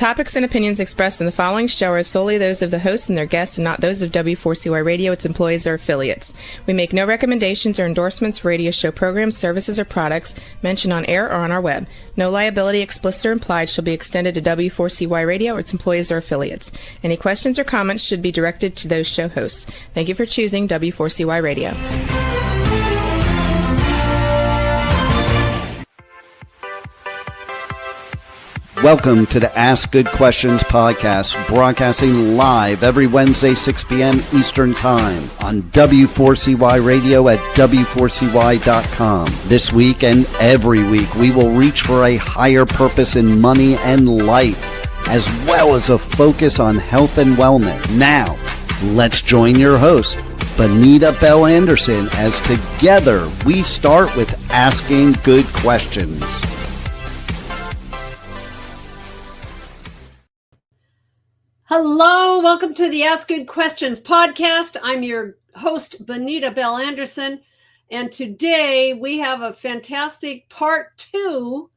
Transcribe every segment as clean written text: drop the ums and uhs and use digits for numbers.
topics and opinions expressed in the following show are solely those of the hosts and their guests and not those of W4CY Radio, its employees, or affiliates. We make no recommendations or endorsements for radio show programs, services, or products mentioned on air or on our web. No liability, explicit or implied, shall be extended to W4CY Radio or its employees or affiliates. Any questions or comments should be directed to those show hosts. Thank you for choosing W4CY Radio. Welcome to the Ask Good Questions podcast, broadcasting live every Wednesday, 6 p.m. Eastern Time on W4CY Radio at W4CY.com. This week and every week, we will reach for a higher purpose in money and life, as well as a focus on health and wellness. Now, let's join your host, Benita Bell-Andersen, as together we start with Asking Good Questions. Hello, welcome to the Ask Good Questions podcast. I'm your host, Benita Bell-Andersen, and today we have a fantastic part 2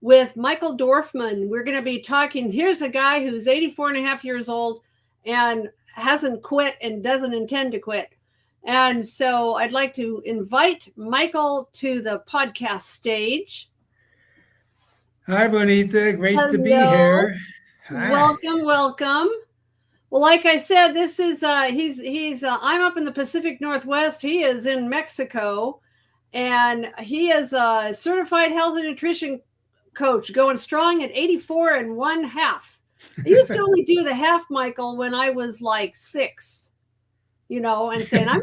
with Michael Dorfman. We're going to be talking, here's a guy who's 84 and a half years old and hasn't quit and doesn't intend to quit. And so I'd like to invite Michael to the podcast stage. Hi, Bonita. Great to be here. Hi. Welcome. Well, like I said, this is he's I'm up in the Pacific Northwest. He is in Mexico, and he is a certified health and nutrition coach, going strong at 84 and 1/2. I used to only do the half, Michael, when I was like 6, and saying I'm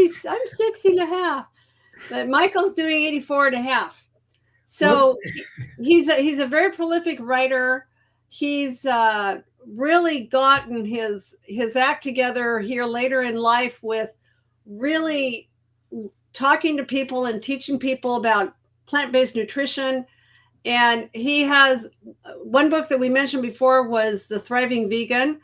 6 and a half, but Michael's doing 84 and a half. So he's a very prolific writer. He's really gotten his act together here later in life with really talking to people and teaching people about plant-based nutrition. And he has one book that we mentioned before was The Thriving Vegan.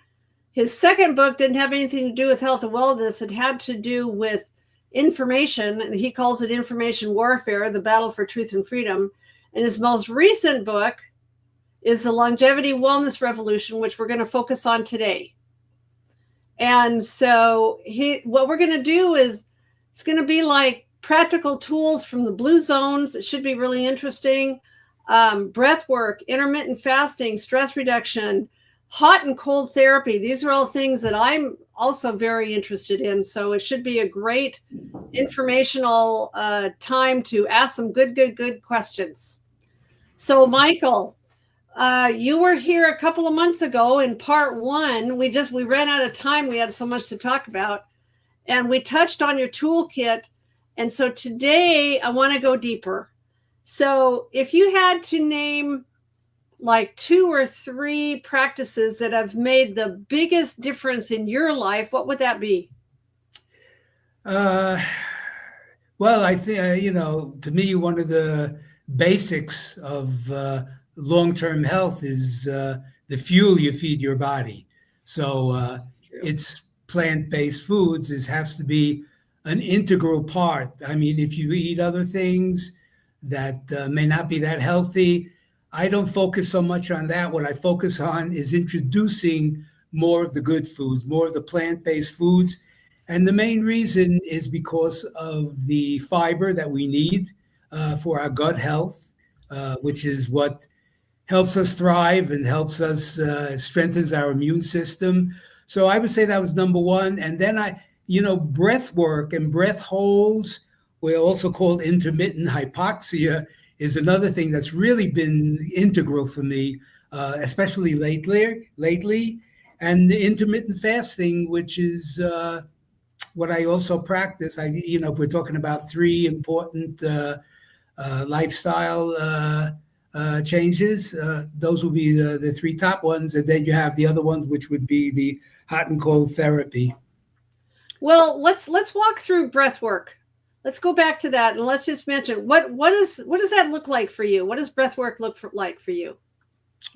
His second book didn't have anything to do with health and wellness. It had to do with information, and he calls it Information Warfare, The Battle for Truth and Freedom. And his most recent book is The Longevity Wellness Revolution, which we're going to focus on today. And so what we're going to do is it's going to be like practical tools from the blue zones. It should be really interesting. Breath work, intermittent fasting, stress reduction, hot and cold therapy. These are all things that I'm also very interested in. So it should be a great informational time to ask some good questions. So Michael, you were here a couple of months ago in part 1. We ran out of time. We had so much to talk about, and we touched on your toolkit. And so today I want to go deeper. So if you had to name like 2 or 3 practices that have made the biggest difference in your life, what would that be? Well, I think, to me, one of the basics of long-term health is the fuel you feed your body. So it's plant-based foods. It has to be an integral part. I mean, if you eat other things that may not be that healthy, I don't focus so much on that. What I focus on is introducing more of the good foods, more of the plant-based foods. And the main reason is because of the fiber that we need for our gut health, which is what helps us thrive and helps us strengthens our immune system. So I would say that was number 1. And then breath work and breath holds, we're also called intermittent hypoxia, is another thing that's really been integral for me, especially lately. And the intermittent fasting, which is what I also practice. If we're talking about 3 important lifestyle changes, those will be the 3 top ones, and then you have the other ones, which would be the hot and cold therapy. Well, let's walk through breath work. Let's go back to that, and let's just mention what does that look like for you? What does breath work like for you?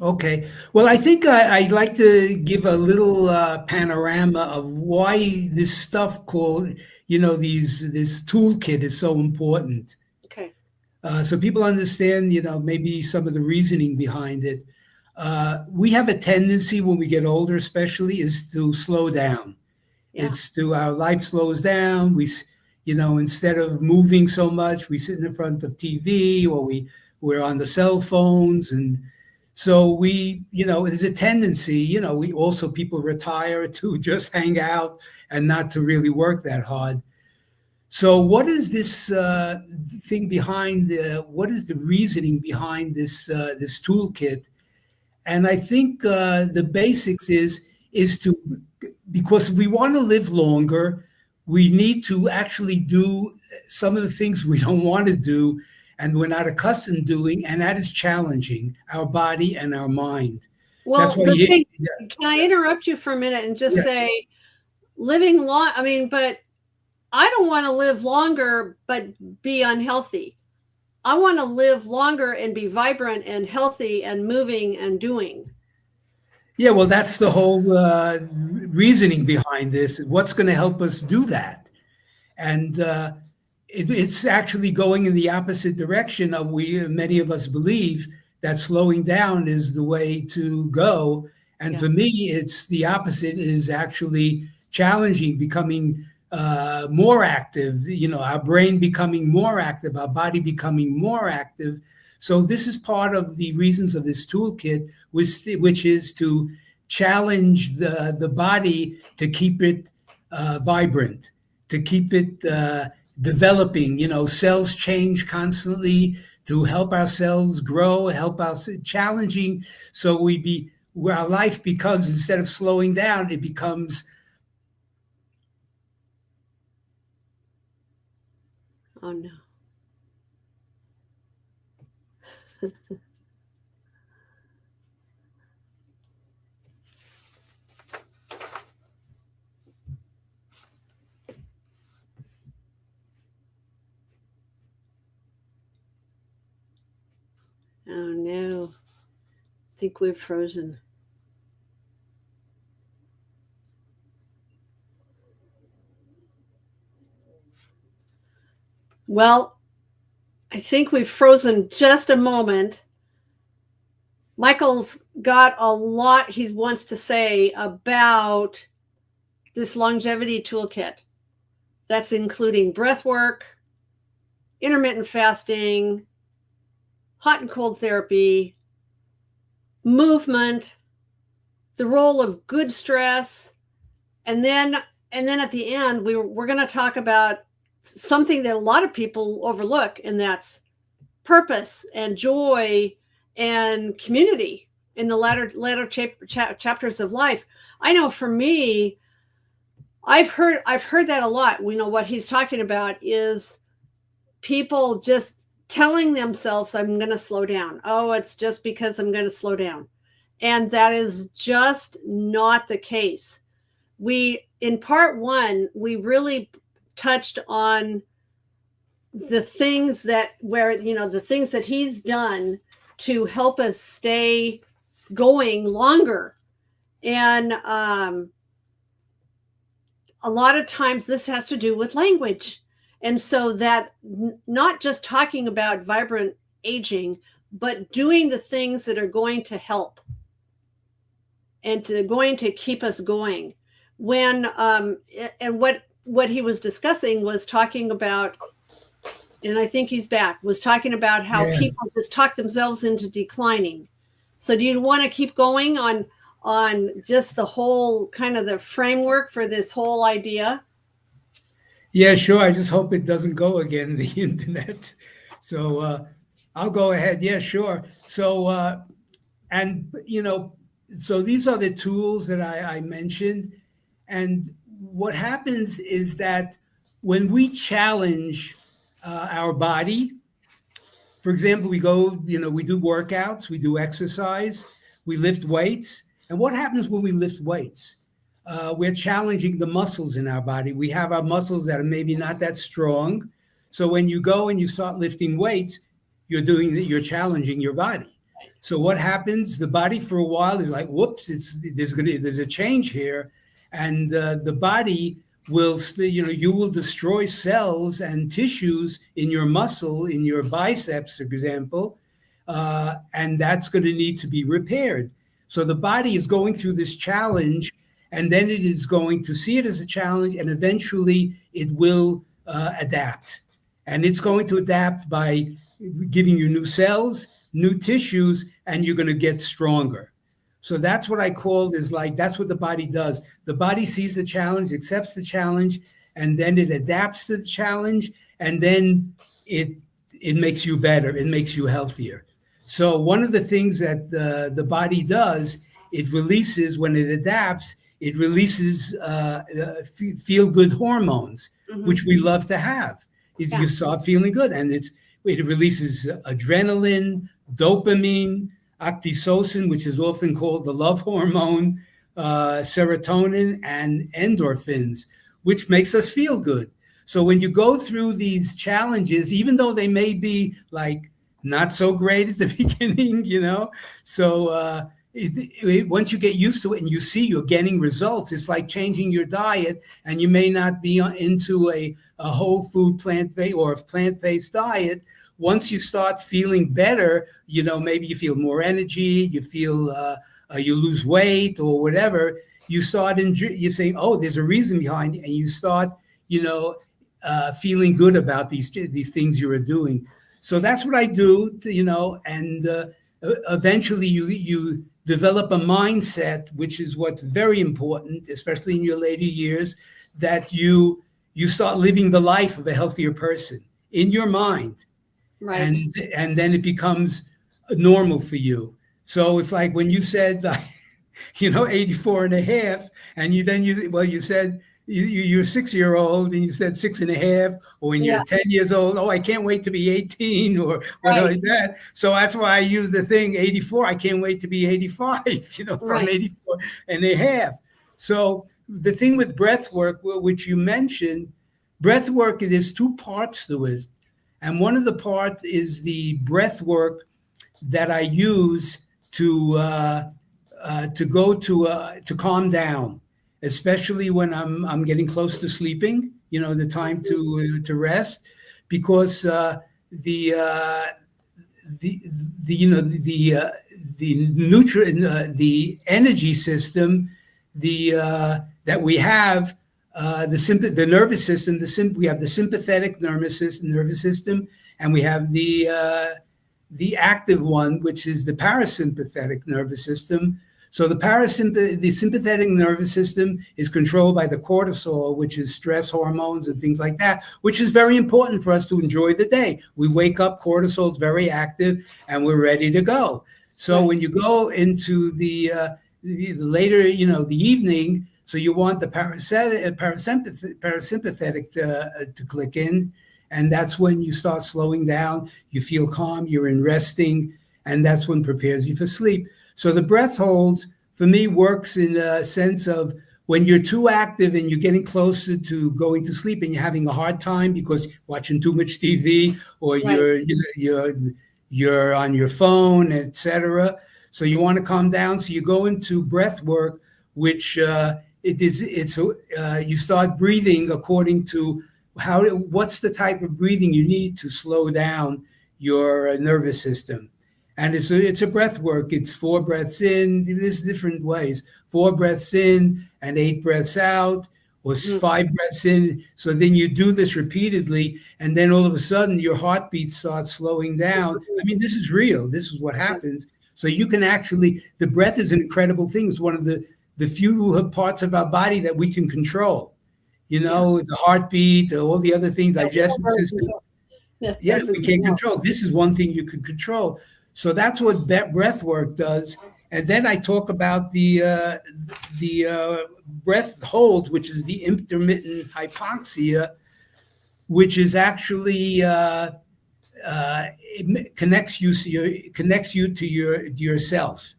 Okay. Well, I think I'd like to give a little panorama of why this stuff called, this toolkit is so important. Okay. So people understand, maybe some of the reasoning behind it. we have a tendency when we get older, especially, is to slow down. Yeah. It's to our life slows down. Instead of moving so much, we sit in front of TV, or we're on the cell phones. And so there's a tendency, people retire to just hang out and not to really work that hard. So what is this thing behind what is the reasoning behind this toolkit? And I think the basics is because if we want to live longer, we need to actually do some of the things we don't want to do and we're not accustomed doing, and that is challenging our body and our mind. Well, that's why can I interrupt you for a minute and just say, living long, but I don't want to live longer but be unhealthy. I want to live longer and be vibrant and healthy and moving and doing. Yeah, well, that's the whole reasoning behind this. What's going to help us do that? And it's actually going in the opposite direction of many of us believe that slowing down is the way to go. And for me, it's the opposite, is actually challenging, becoming more active, our brain becoming more active, our body becoming more active. So this is part of the reasons of this toolkit, which is to challenge the body to keep it vibrant, to keep it developing. Cells change constantly, to help our cells grow, help us challenging. So where our life becomes, instead of slowing down, it becomes. Oh no. Oh no. I think we've frozen. Well, I think we've frozen just a moment. Michael's got a lot he wants to say about this longevity toolkit. That's including breath work, intermittent fasting, hot and cold therapy, movement, the role of good stress, and then at the end we're going to talk about something that a lot of people overlook, and that's purpose and joy and community in the latter chapters of life. I know for me, I've heard that a lot. We know what he's talking about is people just telling themselves, I'm going to slow down. Oh, it's just because I'm going to slow down. And that is just not the case. In part one, we really touched on the things that he's done to help us stay going longer. And a lot of times this has to do with language. And so that not just talking about vibrant aging, but doing the things that are going to help and going to keep us going. When and what he was discussing was talking about, and I think he's back, was talking about how people just talk themselves into declining. So do you want to keep going on just the whole kind of the framework for this whole idea? Yeah, sure. I just hope it doesn't go again, the internet. So I'll go ahead. Yeah, sure. So, so these are the tools that I mentioned. And what happens is that when we challenge our body, for example, we go, we do workouts, we do exercise, we lift weights. And what happens when we lift weights? We're challenging the muscles in our body. We have our muscles that are maybe not that strong. So when you go and you start lifting weights, you're challenging your body. So what happens? The body for a while is like, whoops, there's a change here. And the body will, you will destroy cells and tissues in your muscle, in your biceps, for example, and that's going to need to be repaired. So the body is going through this challenge, and then it is going to see it as a challenge, and eventually it will adapt. And it's going to adapt by giving you new cells, new tissues, and you're going to get stronger. So that's what I call is like, that's what the body does. The body sees the challenge, accepts the challenge, and then it adapts to the challenge, and then it makes you better, it makes you healthier. So one of the things that the body does, it releases, when it adapts, it releases feel-good hormones, which we love to have. You start feeling good, and it releases adrenaline, dopamine, oxytocin, which is often called the love hormone, serotonin, and endorphins, which makes us feel good. So when you go through these challenges, even though they may be like not so great at the beginning, so once you get used to it and you see you're getting results, it's like changing your diet, and you may not be into a whole food plant-based or a plant-based diet. Once you start feeling better, maybe you feel more energy, you feel you lose weight or whatever, you say, oh, there's a reason behind it, and you start, feeling good about these things you are doing. So that's what I do, and eventually you develop a mindset, which is what's very important, especially in your later years, that you start living the life of a healthier person in your mind. Right. And then it becomes normal for you. So it's like when you said, 84 and a half, and you said you're 6-year-old and you said 6.5, or when you're 10 years old, oh, I can't wait to be 18 or whatever like that. So that's why I use the thing 84. I can't wait to be 85, so I'm 84 and a half. So the thing with breath work, which you mentioned, breath work, there's two parts to it. And one of the parts is the breath work that I use to calm down, especially when I'm getting close to sleeping, the time to rest, because the energy system that we have, the nervous system, we have the sympathetic nervous system, and we have the active one, which is the parasympathetic nervous system. So the sympathetic nervous system is controlled by the cortisol, which is stress hormones and things like that, which is very important for us to enjoy the day. We wake up, cortisol is very active, and we're ready to go. So when you go into the later, the evening, so you want the parasympathetic to click in, and that's when you start slowing down. You feel calm, you're in resting, and that's when prepares you for sleep. So the breath holds, for me, works in a sense of when you're too active and you're getting closer to going to sleep and you're having a hard time because you're watching too much TV or you're on your phone, etc. So you want to calm down. So you go into breath work, which you start breathing according to what's the type of breathing you need to slow down your nervous system. And it's a breath work. It's 4 breaths in. There's different ways. 4 breaths in and 8 breaths out, or 5 breaths in. So then you do this repeatedly, and then all of a sudden your heartbeat starts slowing down. I mean, this is real. This is what happens. So you can actually, the breath is an incredible thing. It's one of the few parts of our body that we can control. The heartbeat, all the other things, digestive system. Yeah, we can't control. This is one thing you can control. So that's what that breath work does. And then I talk about the breath hold, which is the intermittent hypoxia, which is actually it connects you to yourself.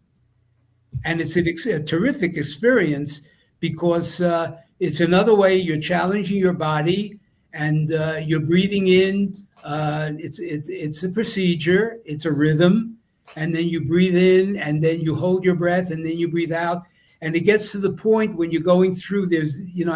And it's a terrific experience because it's another way you're challenging your body, and you're breathing in. It's a procedure, it's a rhythm, and then you breathe in, and then you hold your breath, and then you breathe out. And it gets to the point when you're going through, I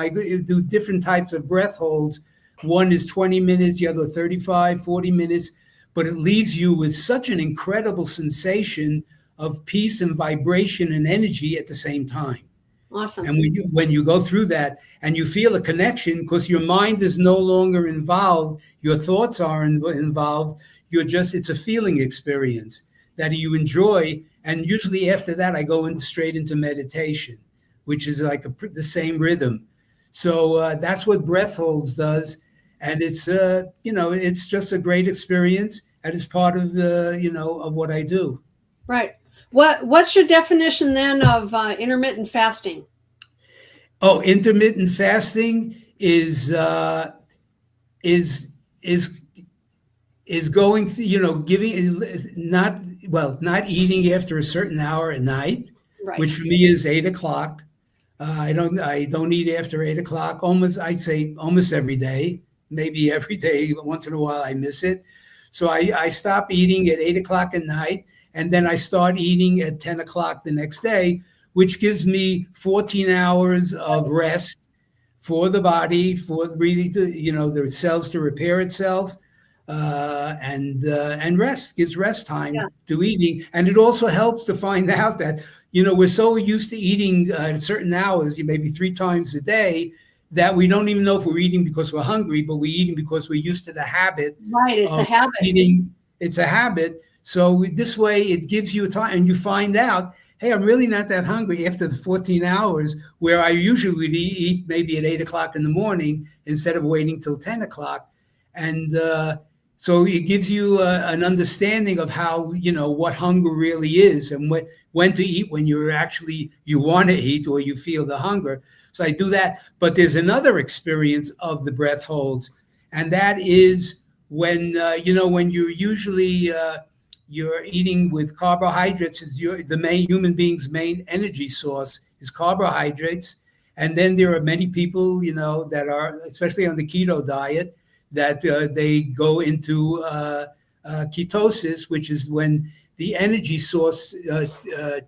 do different types of breath holds. One is 20 minutes, the other 35, 40 minutes. but it leaves you with such an incredible sensation of peace and vibration and energy at the same time. Awesome. And when you go through that and you feel a connection, because your mind is no longer involved, your thoughts are involved, it's a feeling experience that you enjoy. And usually after that, I go straight into meditation, which is like the same rhythm. So that's what breath holds does. And it's, it's just a great experience. And it's part of of what I do. Right. What's your definition then of intermittent fasting? Oh, intermittent fasting is going through, not eating after a certain hour at night, right, which for me is 8:00. I don't eat after 8:00. I'd say almost every day, maybe every day. Once in a while, I miss it. So I stop eating at 8:00 at night. And then I start eating at 10:00 the next day, which gives me 14 hours of rest for the body, for the breathing, the cells to repair itself, and rest, gives rest time to eating. And it also helps to find out that, we're so used to eating at certain hours, maybe 3 times a day, that we don't even know if we're eating because we're hungry, but we're eating because we're used to the habit. Right, it's a habit. Eating. It's a habit. So this way it gives you time, and you find out, hey, I'm really not that hungry after the 14 hours where I usually eat maybe at 8:00 in the morning instead of waiting till 10:00. And so it gives you an understanding of how, what hunger really is, and when to eat when you want to eat or you feel the hunger. So I do that. But there's another experience of the breath holds, and that is when, when you're usually... you're eating with carbohydrates, the main human being's main energy source is carbohydrates. And then there are many people, that are, especially on the keto diet, that they go into ketosis, which is when the energy source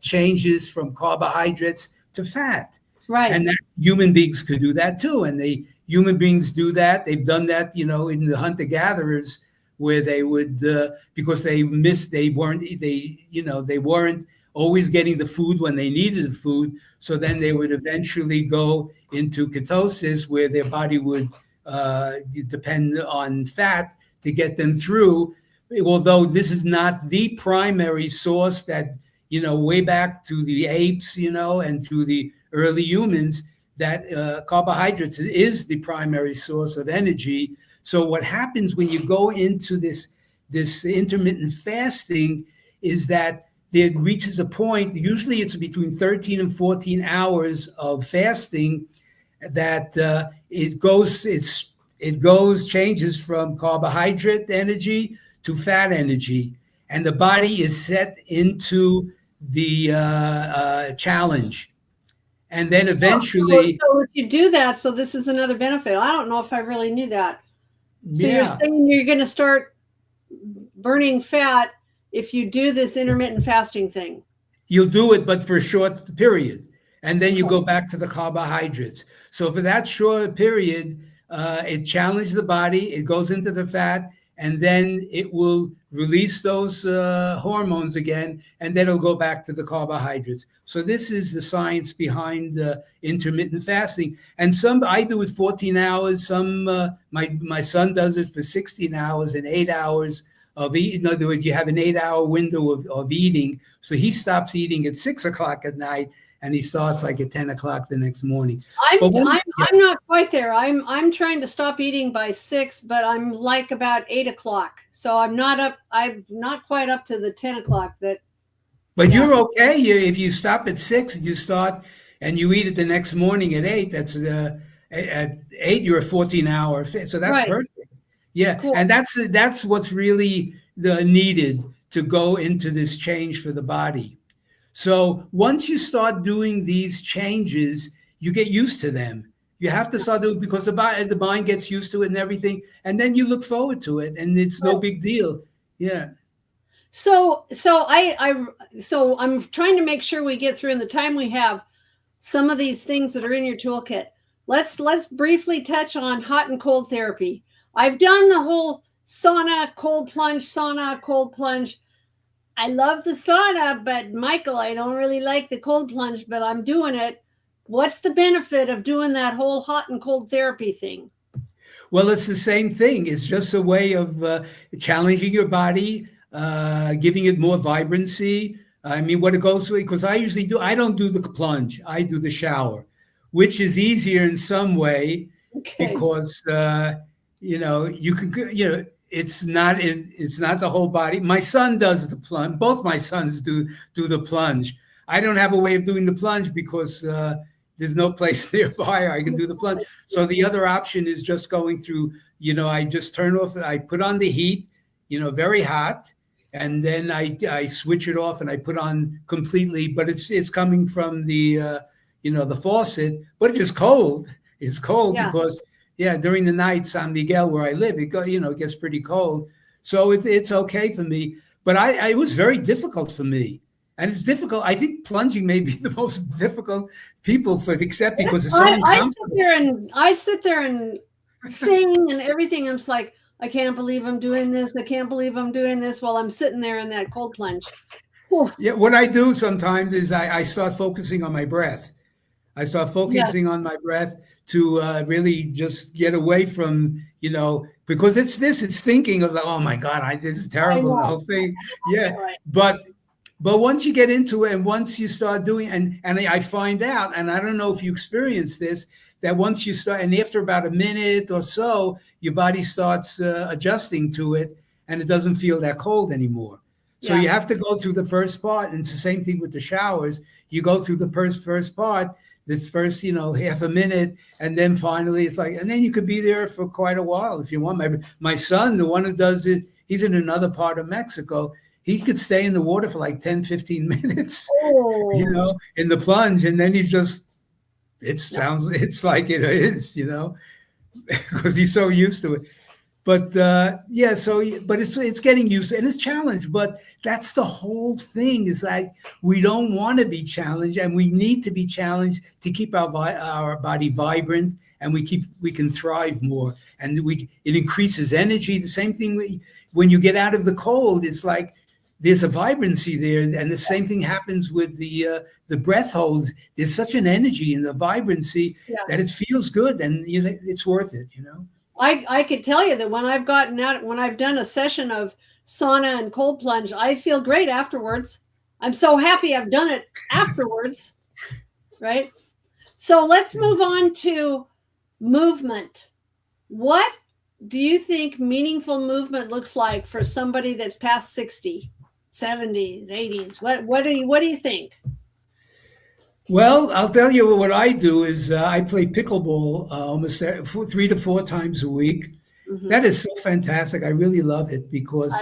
changes from carbohydrates to fat. Right. And that human beings could do that too. And human beings do that. They've done that, in the hunter-gatherers, where they would, because they weren't always getting the food when they needed the food. So then they would eventually go into ketosis, where their body would depend on fat to get them through. Although this is not the primary source that, way back to the apes, and to the early humans, that carbohydrates is the primary source of energy. So what happens when you go into this intermittent fasting is that there reaches a point, usually it's between 13 and 14 hours of fasting, that changes from carbohydrate energy to fat energy. And the body is set into the challenge. And then eventually... So if you do that, so this is another benefit. I don't know if I really knew that. So you're saying you're going to start burning fat if you do this intermittent fasting thing. You'll do it, but for a short period. And then you go back to the carbohydrates. So for that short period, it challenges the body, it goes into the fat, and then it will release those hormones again, and then it'll go back to the carbohydrates. So this is the science behind intermittent fasting. And some I do it 14 hours. Some my son does it for 16 hours and 8 hours of eating. In other words, you have an 8-hour window of eating. So he stops eating at 6:00 at night, and he starts like at 10:00 the next morning. I'm not quite there. I'm trying to stop eating by 6, but I'm like about 8:00. So I'm not quite up to the 10:00 that. But you're okay. If you stop at 6 and you start and you eat it the next morning at 8, that's at 8 you're a 14-hour fit. So that's perfect. Yeah, cool. And that's what's really needed to go into this change for the body. So once you start doing these changes, you get used to them. You have to start doing it because the mind gets used to it and everything, and then you look forward to it, and it's no big deal. Yeah. So I'm trying to make sure we get through in the time we have some of these things that are in your toolkit. Let's briefly touch on hot and cold therapy. I've done the whole sauna, cold plunge, sauna, cold plunge. I love the sauna, but Michael, I don't really like the cold plunge, but I'm doing it. What's the benefit of doing that whole hot and cold therapy thing? Well, it's the same thing. It's just a way of challenging your body, giving it more vibrancy. I mean, what it goes with, because I don't do the plunge, I do the shower, which is easier in some way Okay. because, it's not the whole body. My son does the plunge. Both my sons do the plunge. I don't have a way of doing the plunge because there's no place nearby I can do the plunge. So the other option is just going through, I just turn off, I put on the heat, very hot, and then I switch it off and I put on completely, but it's coming from the, the faucet, but it is cold. It's cold because, during the night, San Miguel, where I live, it gets pretty cold. So it's okay for me. But it was very difficult for me. And it's difficult. I think plunging may be the most difficult people accept because it's so uncomfortable. I sit there and sing and everything. I'm just like, I can't believe I'm doing this. I can't believe I'm doing this while I'm sitting there in that cold plunge. Whew. Yeah, what I do sometimes is I start focusing on my breath. I start focusing on my breath to really just get away from, because it's thinking of like, oh my God, this is terrible, the whole thing. Yeah, Right. But once you get into it and once you start doing, and I find out, and I don't know if you experience this, that once you start, and after about a minute or so, your body starts adjusting to it and it doesn't feel that cold anymore. So you have to go through the first part. And it's the same thing with the showers. You go through the first part, this first, half a minute, and then finally it's like, and then you could be there for quite a while if you want. My son, the one who does it, he's in another part of Mexico. He could stay in the water for like 10, 15 minutes, in the plunge. And then he's just, it's like it is, because he's so used to it. But but it's getting used to it, and it's challenged. But that's the whole thing, is like we don't want to be challenged, and we need to be challenged to keep our body vibrant, and we can thrive more, and it increases energy. The same thing when you get out of the cold, it's like there's a vibrancy there, and the same thing happens with the breath holds. There's such an energy and the vibrancy that it feels good, and it's worth it, I could tell you that when I've done a session of sauna and cold plunge, I feel great afterwards. I'm so happy I've done it afterwards, right? So let's move on to movement. What do you think meaningful movement looks like for somebody that's past 60, 70s, 80s? What do you think? Well, I'll tell you what I do is I play pickleball almost 3 to 4 times a week. Mm-hmm. That is so fantastic. I really love it because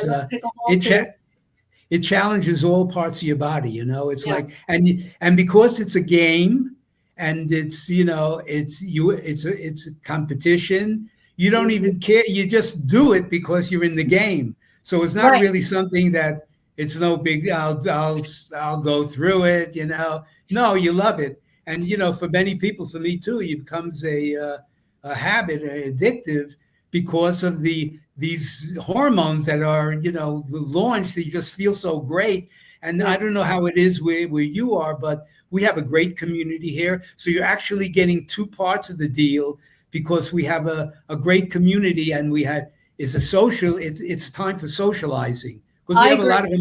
it challenges all parts of your body. It's like, and because it's a game and it's a competition. You don't even care. You just do it because you're in the game. So it's not really something that it's no big. I'll go through it. No, you love it. And, for many people, for me too, it becomes a habit, addictive, because of these hormones that are, launched. You just feel so great. And I don't know how it is where you are, but we have a great community here. So you're actually getting 2 parts of the deal, because we have a great community, and it's time for socializing. Because we have a lot of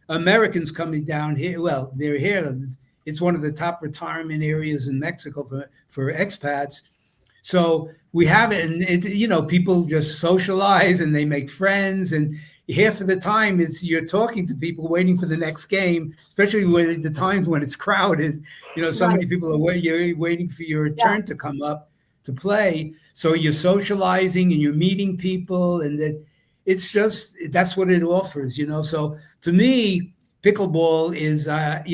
Americans coming down here. Well, they're here. It's one of the top retirement areas in Mexico for expats. So we have it, and people just socialize and they make friends. And half of the time you're talking to people waiting for the next game, especially when the times when it's crowded. So many people are waiting for your turn to come up to play. So you're socializing and you're meeting people, and that's what it offers. So to me, pickleball is, I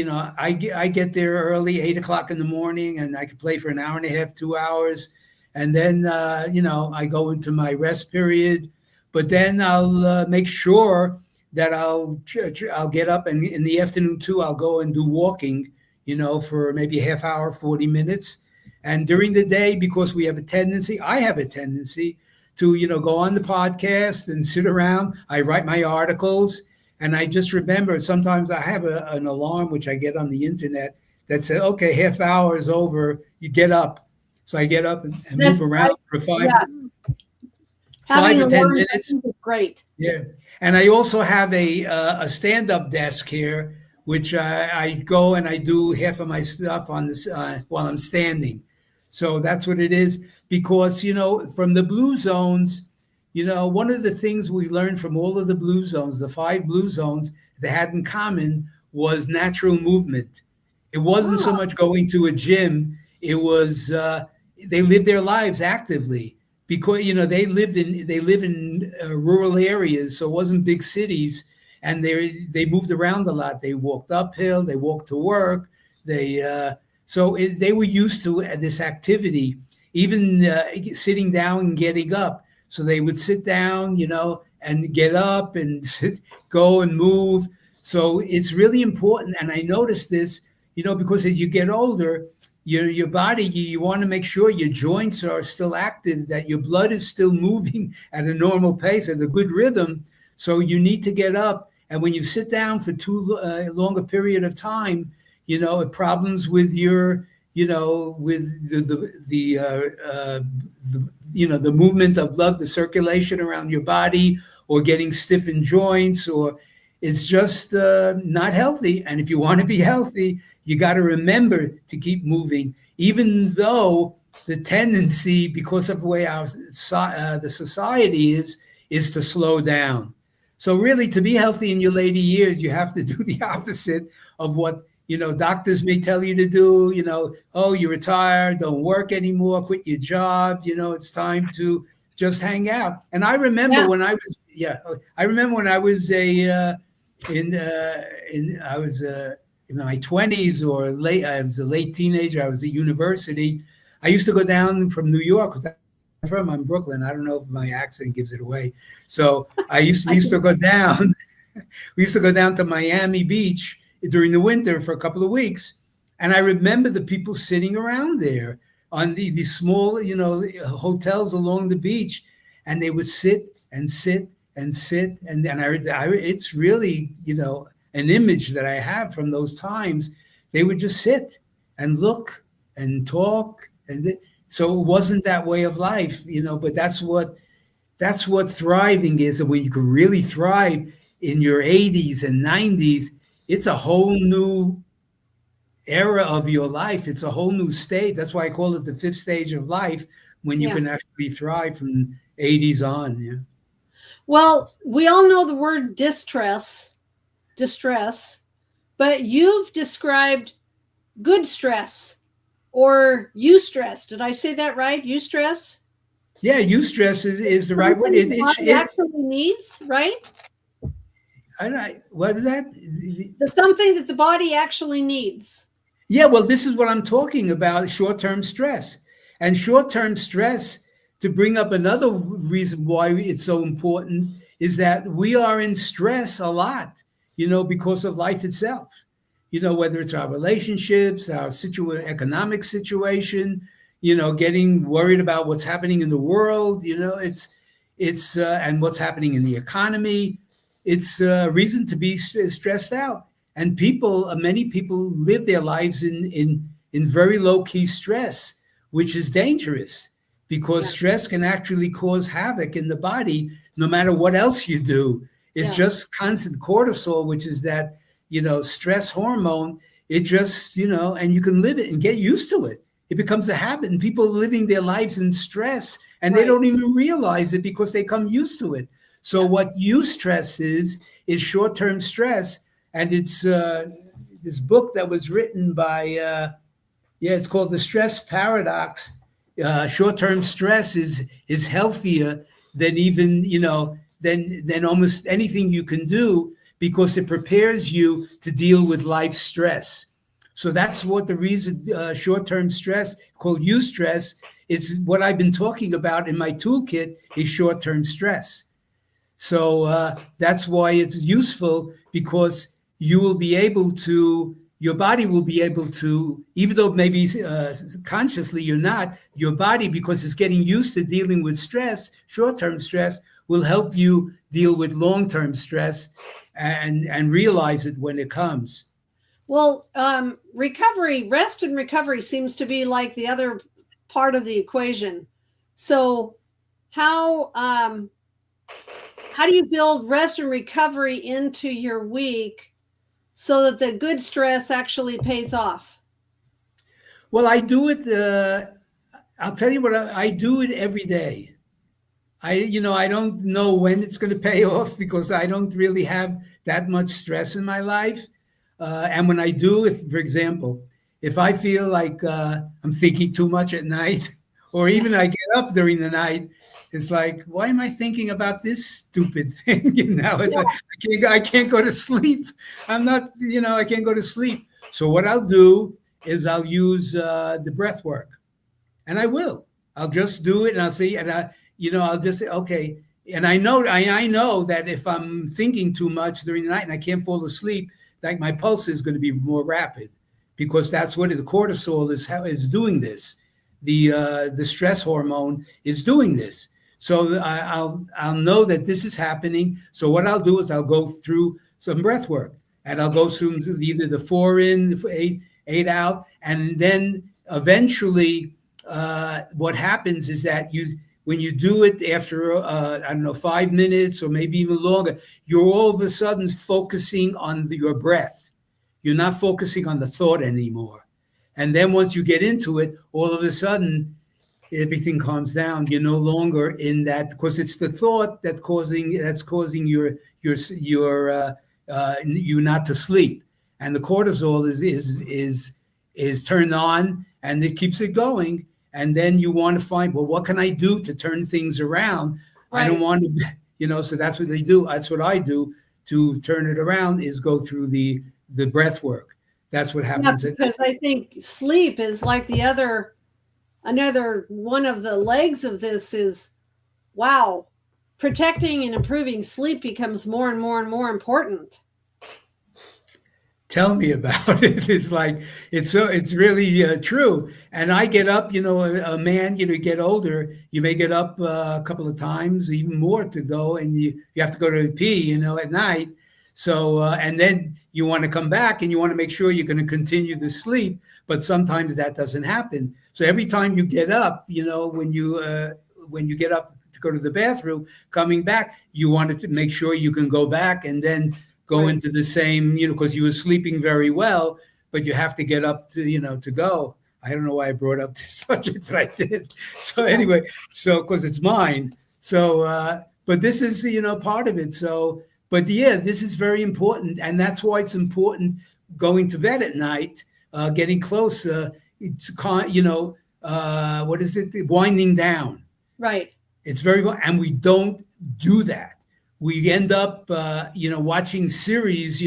get there early, 8:00 in the morning, and I can play for an hour and a half, 2 hours. And then, I go into my rest period, but then I'll make sure that I'll get up, and in the afternoon too, I'll go and do walking, for maybe a half hour, 40 minutes. And during the day, because I have a tendency to, go on the podcast and sit around. I write my articles. And I just remember sometimes I have an alarm, which I get on the internet, that says, okay, half hour is over, you get up. So I get up and move around for 5 or 10 minutes. Great. Yeah. And I also have a stand-up desk here, which I go and I do half of my stuff on this while I'm standing. So that's what it is. Because, from the blue zones, one of the things we learned from all of the blue zones, the 5 blue zones, they had in common was natural movement. It wasn't so much going to a gym. It was they lived their lives actively because, they live in rural areas. So it wasn't big cities. And they moved around a lot. They walked uphill. They walked to work. They were used to this activity, even sitting down and getting up. So they would sit down, and get up and go and move. So it's really important. And I noticed this, because as you get older, your body, you want to make sure your joints are still active, that your blood is still moving at a normal pace, at a good rhythm. So you need to get up. And when you sit down for too long a period of time, problems with your, with the movement of blood, the circulation around your body, or getting stiff in joints, or it's just not healthy. And if you want to be healthy, you got to remember to keep moving, even though the tendency, because of the way the society is to slow down. So really, to be healthy in your later years, you have to do the opposite of what doctors may tell you to do. Oh, you're retired, don't work anymore, quit your job. It's time to just hang out. And I remember when I was in my 20s or late. I was a late teenager. I was at university. I used to go down from New York because I'm from Brooklyn. I don't know if my accent gives it away. So we used to go down. We used to go down to Miami Beach during the winter for a couple of weeks. And I remember the people sitting around there on the small, hotels along the beach, and they would sit and sit and sit. And then it's really, an image that I have from those times. They would just sit and look and talk. So it wasn't that way of life, but that's what thriving is. And when you can really thrive in your 80s and 90s, it's a whole new era of your life. It's a whole new state. That's why I call it the 5th stage of life, when you can actually thrive from 80s on. Yeah. Well, we all know the word distress, but you've described good stress or eustress. Did I say that right? Eustress? Yeah, eustress is the right word. It actually needs, right? What is that? Something that the body actually needs. Yeah, well, this is what I'm talking about, short-term stress. And short-term stress, to bring up another reason why it's so important, is that we are in stress a lot, because of life itself. Whether it's our relationships, our economic situation, getting worried about what's happening in the world, it's and what's happening in the economy. It's a reason to be stressed out. And many people live their lives in very low-key stress, which is dangerous, because stress can actually cause havoc in the body, no matter what else you do. It's just constant cortisol, which is that, stress hormone. It just, and you can live it and get used to it. It becomes a habit, and people are living their lives in stress, and they don't even realize it because they come used to it. So what eustress is short-term stress. And it's this book that was written by, it's called The Stress Paradox. Short-term stress is healthier than even, than almost anything you can do, because it prepares you to deal with life stress. So that's what the reason short-term stress, called eustress, is what I've been talking about in my toolkit, is short-term stress. So that's why it's useful, because you will be able to, your body will be able to, even though maybe consciously you're not, your body, because it's getting used to dealing with stress, short-term stress, will help you deal with long-term stress and realize it when it comes. Well, rest and recovery seems to be like the other part of the equation. So how do you build rest and recovery into your week so that the good stress actually pays off? Well, I do it. I'll tell you what, I do it every day. I don't know when it's going to pay off because I don't really have that much stress in my life. And when I do, if, for example, if I feel like I'm thinking too much at night, or even I get up during the night, it's like, why am I thinking about this stupid thing? I can't go to sleep. I can't go to sleep. So what I'll do is I'll use the breath work, and I'll just do it, and I'll see, and I'll just say, okay. And I know that if I'm thinking too much during the night and I can't fall asleep, like my pulse is going to be more rapid, because that's what the cortisol is doing this. The stress hormone is doing this. So I'll know that this is happening. So what I'll do is I'll go through some breath work, and I'll go through either the 4 in, 8 out, and then eventually what happens is that when you do it after 5 minutes or maybe even longer, you're all of a sudden focusing on your breath. You're not focusing on the thought anymore. And then once you get into it, all of a sudden everything calms down. You're no longer in that, because it's the thought that's causing you not to sleep. And the cortisol is turned on, and it keeps it going. And then you want to find, well, what can I do to turn things around? Right. I don't want to, so that's what they do. That's what I do to turn it around, is go through the breath work. That's what happens. Because I think sleep is like another one of the legs of this is, wow, protecting and improving sleep becomes more and more and more important. Tell me about it. It's like, it's really true. And I get up, a man, you get older, you may get up a couple of times, even more to go, and you have to go to pee, at night. So, and then you want to come back and you want to make sure you're going to continue to sleep, but sometimes that doesn't happen. So every time you get up, when you get up to go to the bathroom, coming back, you want to make sure you can go back and then go into the same, because you were sleeping very well, but you have to get up to, to go. I don't know why I brought up this subject, but I did. So anyway, because it's mine. So, but this is, part of it. So, but yeah, this is very important. And that's why it's important going to bed at night, getting close, what is it? Winding down. Right. It's very, and we don't do that. We end up, watching series,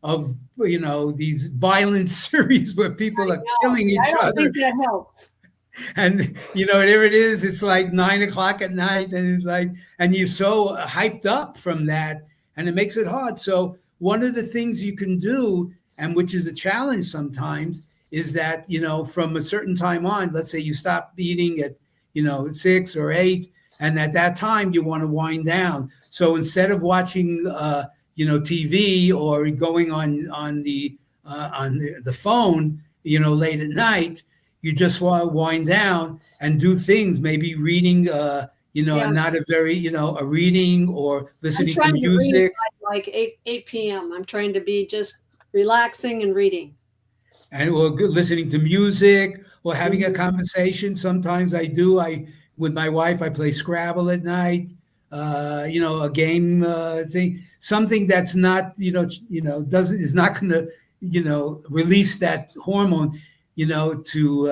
of, these violent series where people are killing each other. I think that helps. And, there it is. It's like 9 o'clock at night, and it's like, and you're so hyped up from that, and it makes it hard. So one of the things you can do, and which is a challenge sometimes, is that, from a certain time on, let's say you stop eating at, 6 or 8, and at that time you want to wind down. So instead of watching, TV or going on the phone, late at night, you just want to wind down and do things, maybe reading, not a very, a reading or listening to music. Like 8 p.m. I'm trying to be just relaxing and reading. And or listening to music or having a conversation. Sometimes with my wife, I play Scrabble at night, a game thing, something that's not, is not going to, release that hormone, to,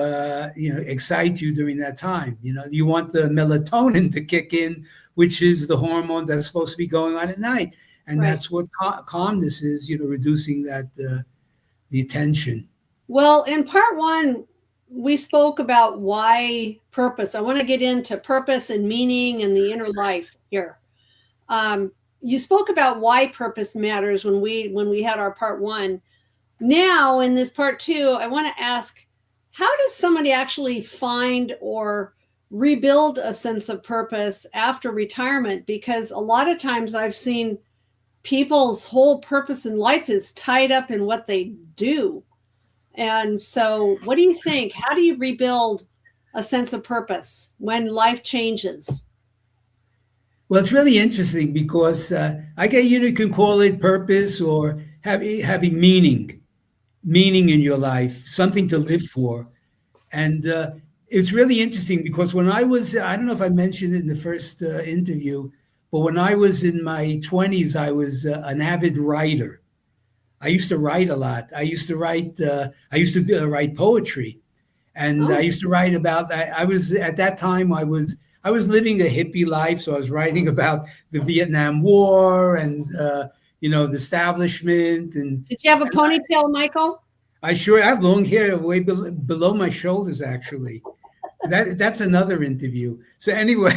excite you during that time. You want the melatonin to kick in, which is the hormone that's supposed to be going on at night. And that's what calmness is, reducing that, the attention. Well, in part 1, we spoke about why purpose. I want to get into purpose and meaning and the inner life here. You spoke about why purpose matters when we had our part 1. now in this part 2, I want to ask, how does somebody actually find or rebuild a sense of purpose after retirement? Because a lot of times I've seen people's whole purpose in life is tied up in what they do. And so what do you think? How do you rebuild a sense of purpose when life changes? Well, it's really interesting because I guess you can call it purpose or having meaning in your life, something to live for. And it's really interesting because when I don't know if I mentioned it in the first interview, but when I was in my 20s, I was an avid writer. I used to write a lot. I used to write poetry. And I used to write about that. I was at that time, I was living a hippie life. So I was writing about the Vietnam War and, the establishment. And did you have a ponytail, Michael? I sure have long hair way below my shoulders, actually. That's another interview. So anyway,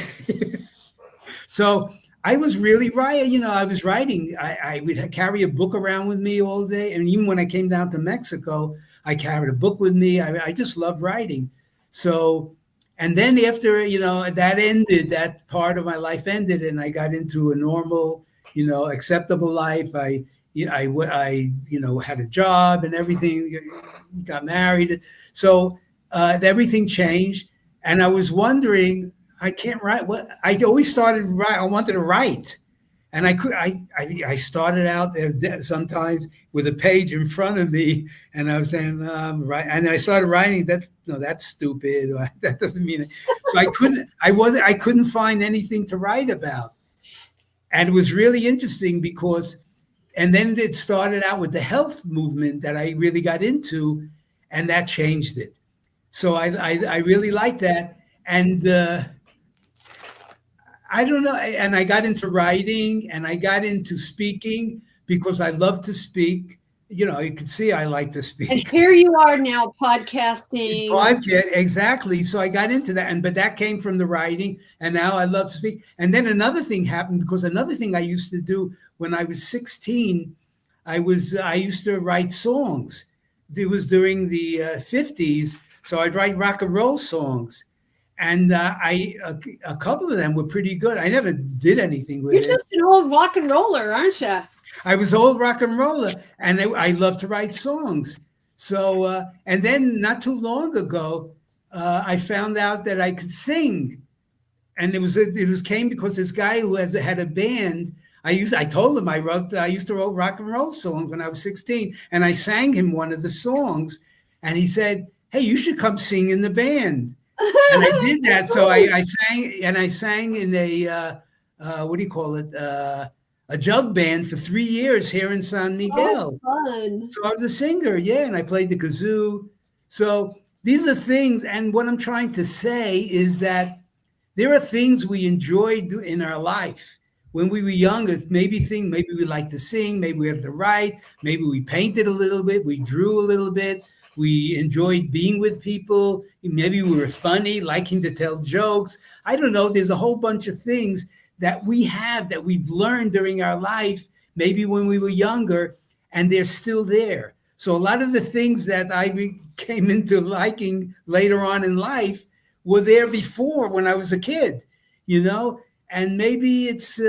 so I was really writing, I was writing. I would carry a book around with me all day. And even when I came down to Mexico, I carried a book with me. I just loved writing. So, and then after, that ended, that part of my life ended, and I got into a normal, acceptable life. I had a job and everything, got married. So everything changed. And I was wondering, I can't write. What I always started write. I wanted to write, and I started out there sometimes with a page in front of me, and I was saying right, and then I started writing that. No, that's stupid. Or, that doesn't mean it. So I couldn't find anything to write about, and it was really interesting because, and then it started out with the health movement that I really got into, and that changed it. So I really liked that, and. I don't know. And I got into writing and I got into speaking because I love to speak. You can see I like to speak. And here you are now podcasting. Podcast, exactly. So I got into that. But that came from the writing. And now I love to speak. And then another thing happened because another thing I used to do when I was 16, I used to write songs. It was during the 50s. So I'd write rock and roll songs. And a couple of them were pretty good. I never did anything with it. You're just an old rock and roller, aren't you? I was old rock and roller, and I love to write songs. So, and then not too long ago, I found out that I could sing, and it came because this guy who had a band. I told him I used to write rock and roll songs when I was 16, and I sang him one of the songs, and he said, "Hey, you should come sing in the band." And I did that. So I sang in a what do you call it? A jug band for 3 years here in San Miguel. Oh, fun. So I was a singer, yeah, and I played the kazoo. So these are things, and what I'm trying to say is that there are things we enjoy in our life. When we were younger, maybe we like to sing, maybe we have to write, maybe we painted a little bit, we drew a little bit. We enjoyed being with people. Maybe we were funny, liking to tell jokes. I don't know. There's a whole bunch of things that we've learned during our life, maybe when we were younger, and they're still there. So a lot of the things that I came into liking later on in life were there before when I was a kid, and maybe it's,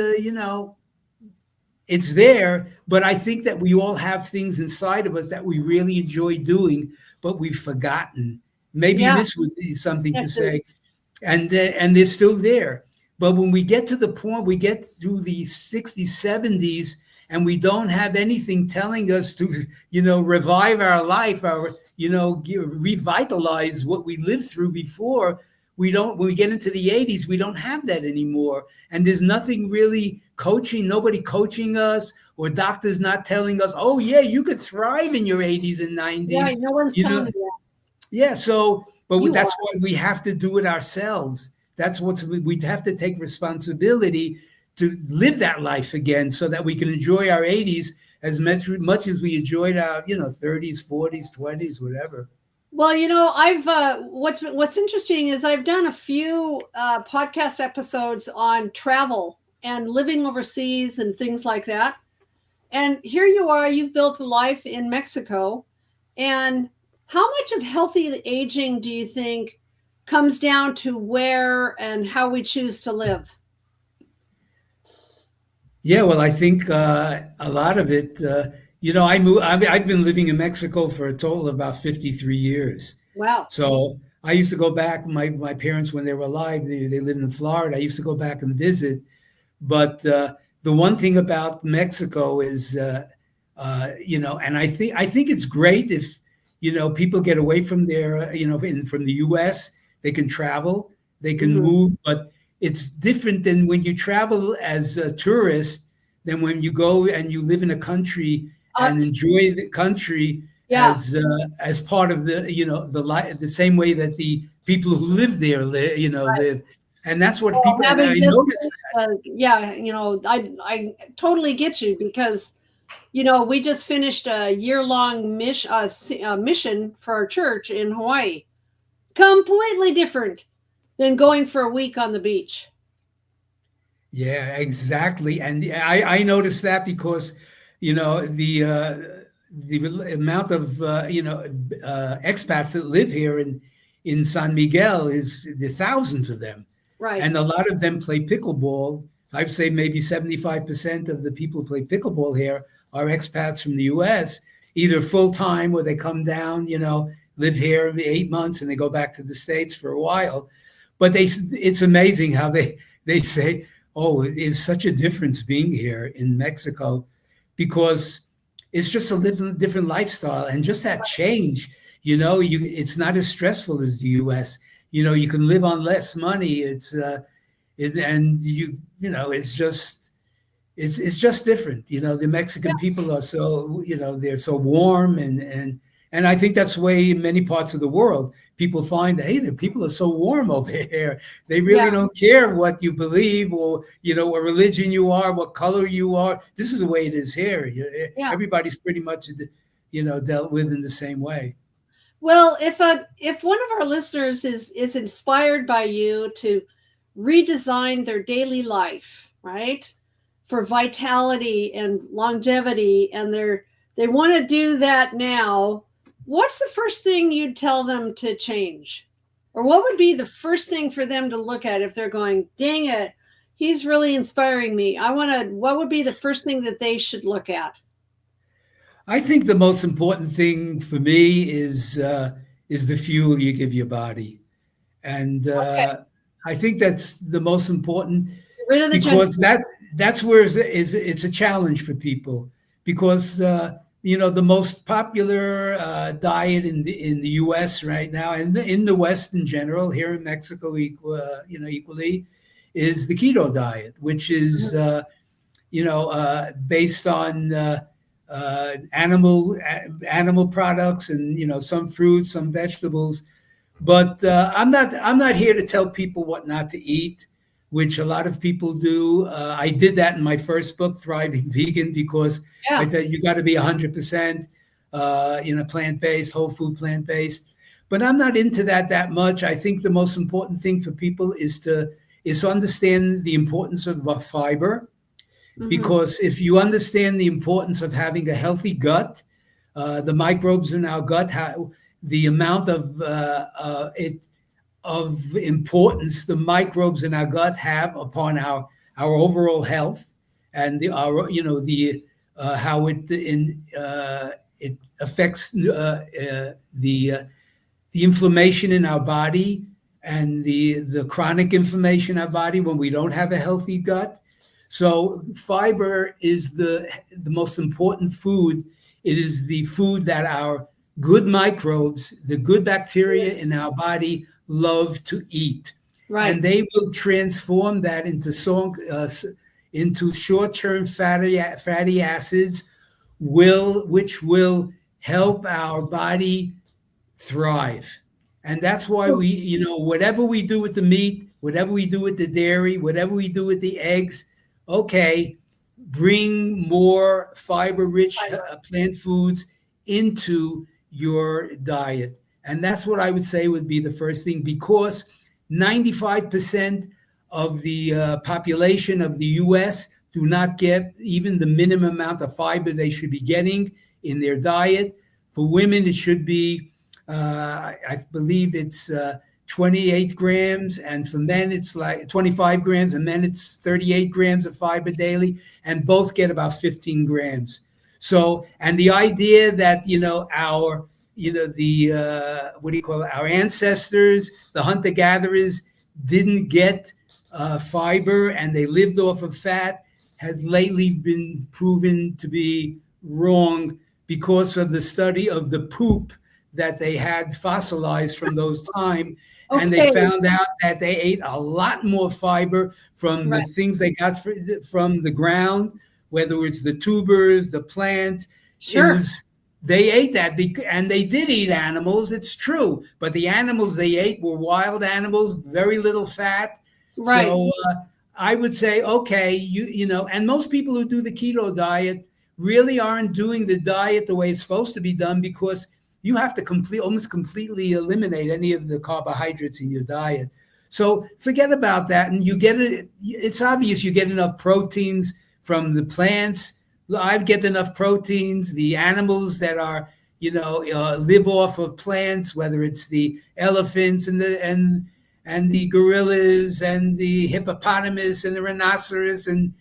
it's there, but I think that we all have things inside of us that we really enjoy doing, but we've forgotten. Maybe this would be something to say, and they're still there. But when we get to the point, we get through the 60s, 70s, and we don't have anything telling us to, revive our life, revitalize what we lived through before. When we get into the 80s, we don't have that anymore. And there's nothing really nobody coaching us, or doctors not telling us, oh yeah, you could thrive in your 80s and 90s. Yeah, no one's telling you that. Yeah, so, that's why we have to do it ourselves. That's we have to take responsibility to live that life again so that we can enjoy our 80s as much as we enjoyed our, 30s, 40s, 20s, whatever. Well, I've what's interesting is I've done a few podcast episodes on travel and living overseas and things like that. And here you are, you've built a life in Mexico. And how much of healthy aging do you think comes down to where and how we choose to live? Yeah, well, I think a lot of it, I've been living in Mexico for a total of about 53 years. Wow. So I used to go back, my parents, when they were alive, they lived in Florida. I used to go back and visit. But the one thing about Mexico is, and I think it's great if, people get away from their, from the U.S., they can travel, they can move, but it's different than when you travel as a tourist than when you go and you live in a country and enjoy the country as part of the same way that the people who live there live. And that's what people, and I noticed that. I totally get you, because we just finished a year-long mission for our church in Hawaii. Completely different than going for a week on the beach. Yeah, exactly. And I noticed that because, the amount of, expats that live here in San Miguel is the thousands of them. Right. And a lot of them play pickleball. I'd say maybe 75% of the people who play pickleball here are expats from the U.S., either full-time or they come down, live here 8 months and they go back to the States for a while. But it's amazing how they say, oh, it is such a difference being here in Mexico, because it's just a different lifestyle. And just that change, it's not as stressful as the U.S. You can live on less money. It's just different. The Mexican people are so, they're so warm, and I think that's the way in many parts of the world people find, hey, the people are so warm over here. They really don't care what you believe or, what religion you are, what color you are. This is the way it is here. Everybody's pretty much, dealt with in the same way. Well, if one of our listeners is inspired by you to redesign their daily life, right, for vitality and longevity, and they want to do that now, what's the first thing you'd tell them to change? Or what would be the first thing for them to look at if they're going, dang it, he's really inspiring me. What would be the first thing that they should look at? I think the most important thing for me is the fuel you give your body. And I think that's the most important, because that's where it's a challenge for people, because the most popular diet in the U.S. right now, and in the West in general, here in Mexico equally, is the keto diet, which is based on animal products and some fruits, some vegetables. But I'm not here to tell people what not to eat, which a lot of people do. I did that in my first book, Thriving Vegan, because I said you got to be 100% plant-based, whole food plant-based. But I'm not into that much. I think the most important thing for people is to understand the importance of fiber. Because if you understand the importance of having a healthy gut, the microbes in our gut, the amount of importance the microbes in our gut have upon our overall health, and how it affects the inflammation in our body, and the chronic inflammation in our body when we don't have a healthy gut. So fiber is the most important food. It is the food that our good microbes, the good bacteria in our body, love to eat. Right. And they will transform that into short-term fatty acids, which will help our body thrive. And that's why whatever we do with the meat, whatever we do with the dairy, whatever we do with the eggs, okay, bring more fiber-rich plant foods into your diet. And that's what I would say would be the first thing, because 95% of the population of the U.S. do not get even the minimum amount of fiber they should be getting in their diet. For women, it should be, I believe it's 28 grams, and for men it's like 25 grams, and men it's 38 grams of fiber daily, and both get about 15 grams. So, and the idea that, our ancestors, the hunter-gatherers, didn't get fiber and they lived off of fat has lately been proven to be wrong because of the study of the poop that they had fossilized from those time. Okay. And they found out that they ate a lot more fiber from the things they got from the ground, whether it's the tubers, the plants. Sure. They ate that, and they did eat animals, it's true. But the animals they ate were wild animals, very little fat. Right. So I would say, okay, and most people who do the keto diet really aren't doing the diet the way it's supposed to be done, because you have to almost completely eliminate any of the carbohydrates in your diet. So forget about that. And it's obvious you get enough proteins from the plants. I get enough proteins. The animals that are, live off of plants, whether it's the elephants and the gorillas and the hippopotamus and the rhinoceros, and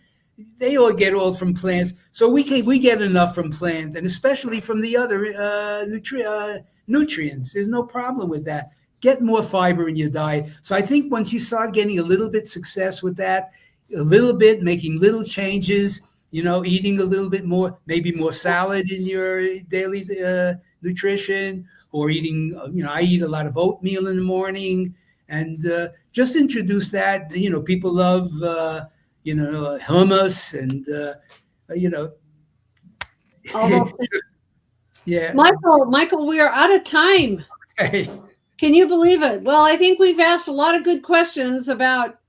they all get all from plants. So we get enough from plants, and especially from the other nutrients. There's no problem with that. Get more fiber in your diet. So I think once you start getting a little bit success with that, a little bit, making little changes, eating a little bit more, maybe more salad in your daily nutrition, or eating, I eat a lot of oatmeal in the morning, and just introduce that. People love, hummus and, yeah. Michael, we are out of time. Okay. Can you believe it? Well, I think we've asked a lot of good questions about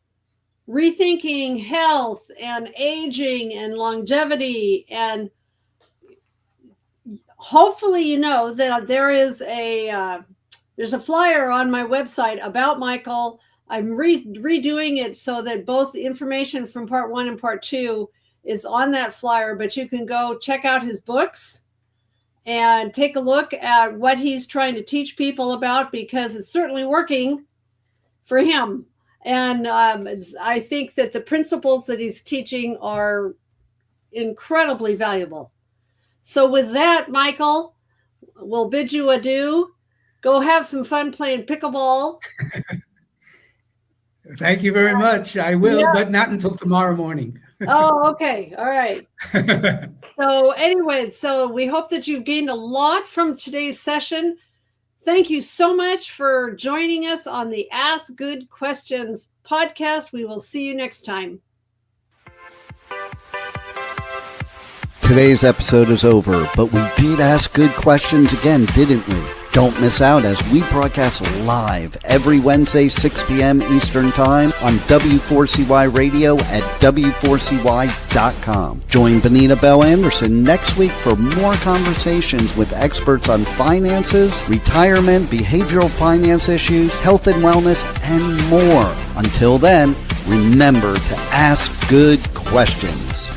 rethinking health and aging and longevity, and hopefully that there's a flyer on my website about Michael. I'm redoing it so that both the information from part 1 and part 2 is on that flyer, but you can go check out his books and take a look at what he's trying to teach people about, because it's certainly working for him. And I think that the principles that he's teaching are incredibly valuable. So with that, Michael, we'll bid you adieu. Go have some fun playing pickleball. Thank you very much. I will, but not until tomorrow morning. Oh, okay. All right. So anyway, we hope that you've gained a lot from today's session. Thank you so much for joining us on the Ask Good Questions podcast. We will see you next time. Today's episode is over, but we did ask good questions again, didn't we? Don't miss out as we broadcast live every Wednesday, 6 p.m. Eastern Time on W4CY Radio at W4CY.com. Join Benita Bell-Andersen next week for more conversations with experts on finances, retirement, behavioral finance issues, health and wellness, and more. Until then, remember to ask good questions.